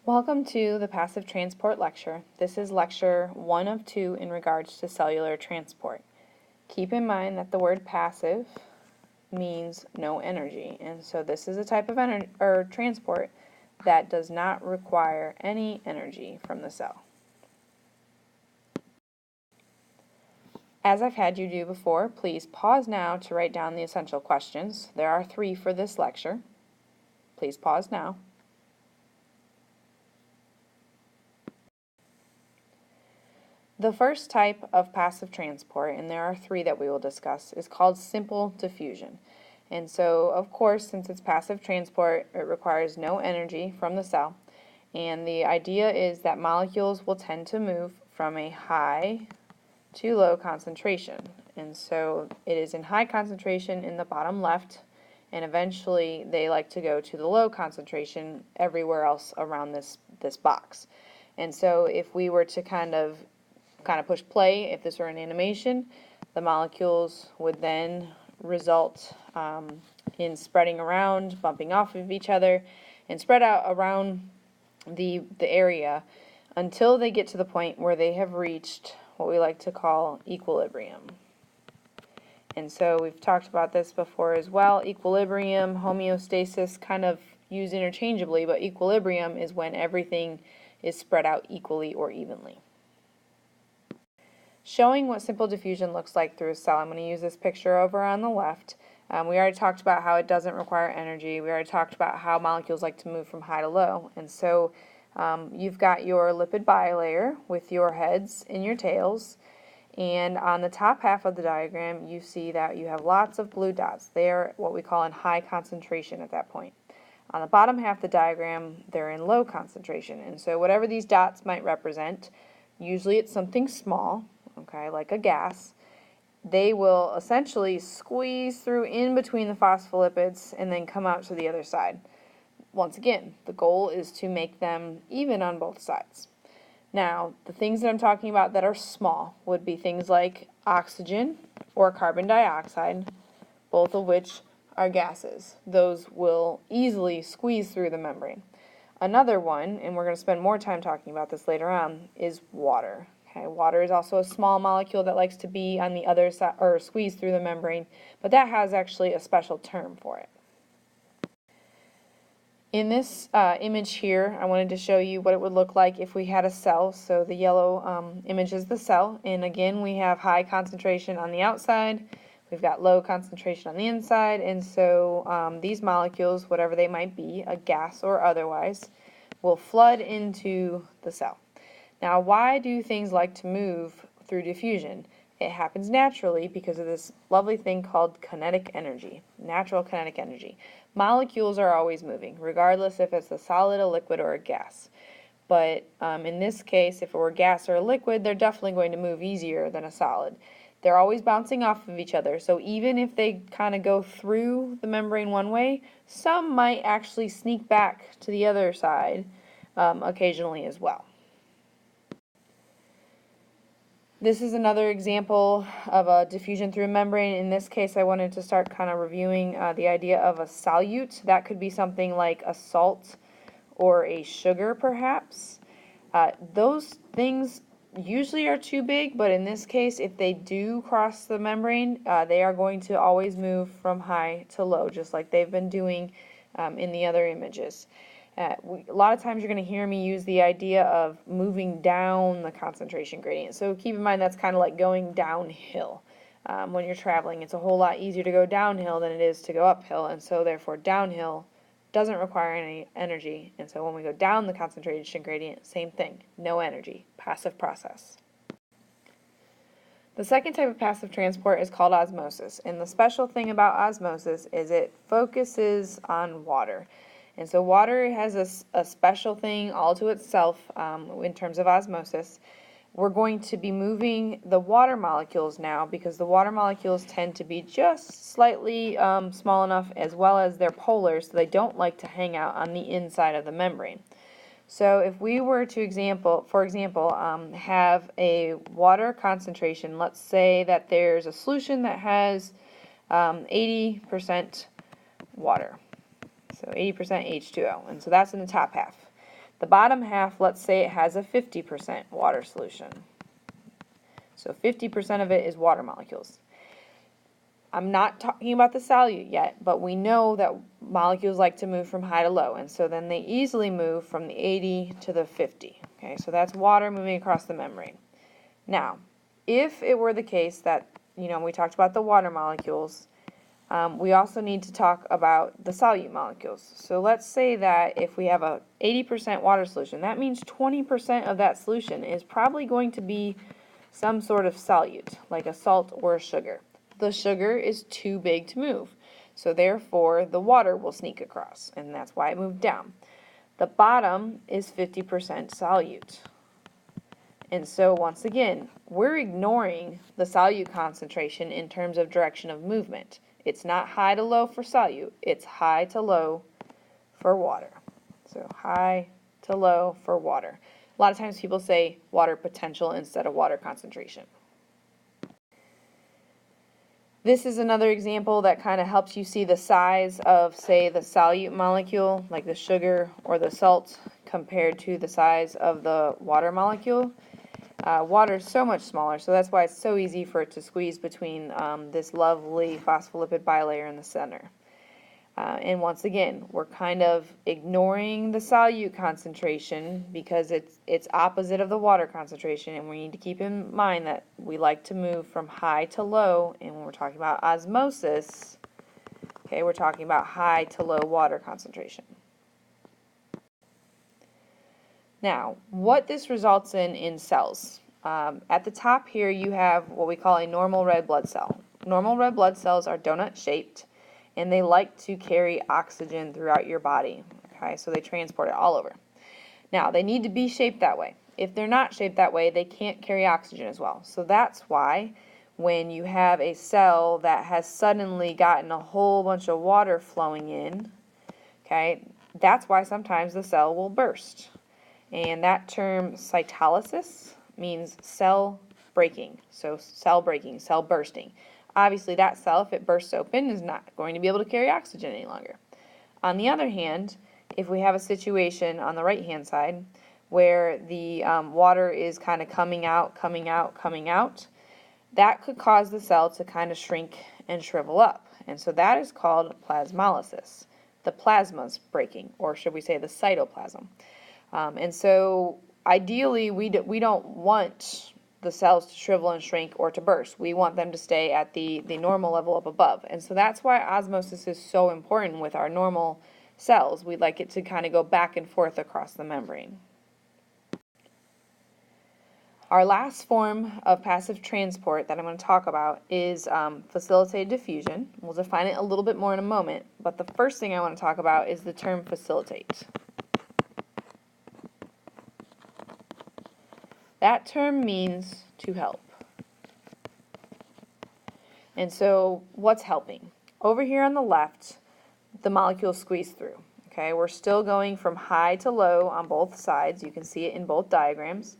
Welcome to the Passive Transport lecture. This is lecture 1 of 2 in regards to cellular transport. Keep in mind that the word passive means no energy, and so this is a type of transport that does not require any energy from the cell. As I've had you do before, please pause now to write down the essential questions. There are 3 for this lecture. Please pause now. The first type of passive transport, and there are 3 that we will discuss, is called simple diffusion. And so, of course, since it's passive transport, it requires no energy from the cell. And the idea is that molecules will tend to move from a high to low concentration. And so it is in high concentration in the bottom left, and eventually they like to go to the low concentration everywhere else around this box. And so if we were to kind of push play, if this were an animation, the molecules would then result in spreading around, bumping off of each other, and spread out around the area until they get to the point where they have reached what we like to call equilibrium. And so we've talked about this before as well. Equilibrium, homeostasis kind of used interchangeably, but equilibrium is when everything is spread out equally or evenly. Showing what simple diffusion looks like through a cell, I'm going to use this picture over on the left. We already talked about how it doesn't require energy. We already talked about how molecules like to move from high to low. And so you've got your lipid bilayer with your heads and your tails. And on the top half of the diagram, you see that you have lots of blue dots. They are what we call in high concentration at that point. On the bottom half of the diagram, they're in low concentration. And so whatever these dots might represent, usually it's something small, okay, like a gas. They will essentially squeeze through in between the phospholipids and then come out to the other side. Once again, the goal is to make them even on both sides. Now, the things that I'm talking about that are small would be things like oxygen or carbon dioxide, both of which are gases. Those will easily squeeze through the membrane. Another one, and we're going to spend more time talking about this later on, is water. Okay, water is also a small molecule that likes to be on the other side or squeeze through the membrane, but that has actually a special term for it. In this image here, I wanted to show you what it would look like if we had a cell. So the yellow image is the cell, and again we have high concentration on the outside, we've got low concentration on the inside, and so these molecules, whatever they might be, a gas or otherwise, will flood into the cell. Now, why do things like to move through diffusion? It happens naturally because of this lovely thing called kinetic energy, natural kinetic energy. Molecules are always moving, regardless if it's a solid, a liquid, or a gas. But in this case, if it were gas or a liquid, they're definitely going to move easier than a solid. They're always bouncing off of each other, so even if they kind of go through the membrane one way, some might actually sneak back to the other side occasionally as well. This is another example of a diffusion through a membrane. In this case, I wanted to start kind of reviewing the idea of a solute. That could be something like a salt or a sugar, perhaps. Those things usually are too big, but in this case, if they do cross the membrane, they are going to always move from high to low, just like they've been doing in the other images. A lot of times you're going to hear me use the idea of moving down the concentration gradient. So keep in mind that's kind of like going downhill. When you're traveling, it's a whole lot easier to go downhill than it is to go uphill, and so therefore downhill doesn't require any energy. And so when we go down the concentration gradient, same thing, no energy, passive process. The second type of passive transport is called osmosis, and the special thing about osmosis is it focuses on water. And so water has a special thing all to itself in terms of osmosis. We're going to be moving the water molecules now because the water molecules tend to be just slightly small enough, as well as they're polar, so they don't like to hang out on the inside of the membrane. So if we were to, for example, have a water concentration, let's say that there's a solution that has 80% water. So 80% H2O, and so that's in the top half. The bottom half, let's say it has a 50% water solution. So 50% of it is water molecules. I'm not talking about the solute yet, but we know that molecules like to move from high to low, and so then they easily move from the 80 to the 50. Okay, so that's water moving across the membrane. Now, if it were the case that, we talked about the water molecules, we also need to talk about the solute molecules. So let's say that if we have a 80% water solution, that means 20% of that solution is probably going to be some sort of solute, like a salt or a sugar. The sugar is too big to move, so therefore the water will sneak across, and that's why it moved down. The bottom is 50% solute. And so once again, we're ignoring the solute concentration in terms of direction of movement. It's not high to low for solute, it's high to low for water. So high to low for water. A lot of times people say water potential instead of water concentration. This is another example that kind of helps you see the size of, say, the solute molecule, like the sugar or the salt, compared to the size of the water molecule. Water is so much smaller, so that's why it's so easy for it to squeeze between this lovely phospholipid bilayer in the center. And once again, we're kind of ignoring the solute concentration because it's opposite of the water concentration, and we need to keep in mind that we like to move from high to low, and when we're talking about osmosis, okay, we're talking about high to low water concentration. Now, what this results in cells. At the top here you have what we call a normal red blood cell. Normal red blood cells are donut-shaped, and they like to carry oxygen throughout your body. Okay, so they transport it all over. Now, they need to be shaped that way. If they're not shaped that way, they can't carry oxygen as well. So that's why when you have a cell that has suddenly gotten a whole bunch of water flowing in, okay, that's why sometimes the cell will burst. And that term cytolysis means cell breaking. So cell breaking, cell bursting. Obviously that cell, if it bursts open, is not going to be able to carry oxygen any longer. On the other hand, if we have a situation on the right hand side where the water is kind of coming out, that could cause the cell to kind of shrink and shrivel up. And so that is called plasmolysis. The plasma's breaking, or should we say the cytoplasm. And so ideally we don't want the cells to shrivel and shrink or to burst. We want them to stay at the normal level up above. And so that's why osmosis is so important with our normal cells. We'd like it to kind of go back and forth across the membrane. Our last form of passive transport that I'm going to talk about is facilitated diffusion. We'll define it a little bit more in a moment, but the first thing I want to talk about is the term facilitate. That term means to help. And so what's helping? Over here on the left, the molecules squeeze through. Okay, we're still going from high to low on both sides. You can see it in both diagrams.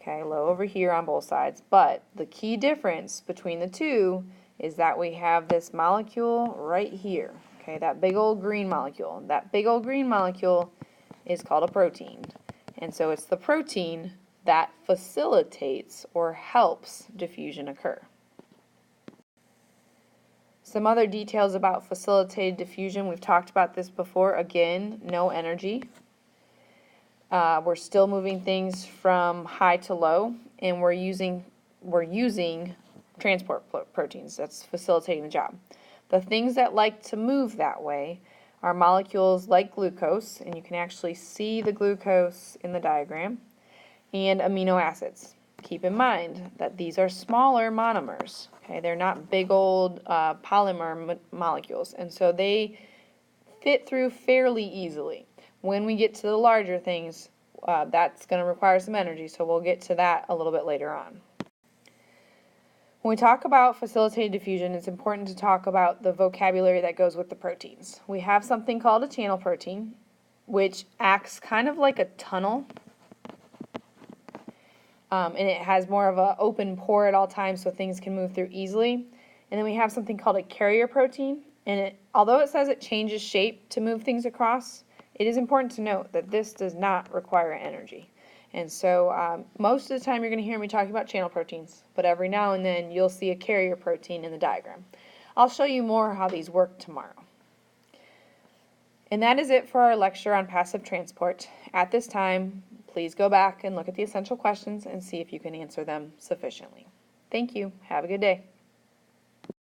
Okay, low over here on both sides. But the key difference between the two is that we have this molecule right here. Okay, that big old green molecule. That big old green molecule is called a protein. And so it's the protein that facilitates or helps diffusion occur. Some other details about facilitated diffusion. We've talked about this before. Again, no energy. We're still moving things from high to low, and we're using transport proteins. That's facilitating the job. The things that like to move that way are molecules like glucose, and you can actually see the glucose in the diagram, and amino acids. Keep in mind that these are smaller monomers. Okay, they're not big old polymer molecules, and so they fit through fairly easily. When we get to the larger things, that's going to require some energy, so we'll get to that a little bit later on. When we talk about facilitated diffusion, it's important to talk about the vocabulary that goes with the proteins. We have something called a channel protein, which acts kind of like a tunnel. And it has more of an open pore at all times so things can move through easily. And then we have something called a carrier protein, and although it says it changes shape to move things across, It is important to note that this does not require energy. And so most of the time you're going to hear me talking about channel proteins, but every now and then you'll see a carrier protein in the diagram. I'll show you more how these work tomorrow. And that is it for our lecture on passive transport. At this time, please go back and look at the essential questions and see if you can answer them sufficiently. Thank you. Have a good day.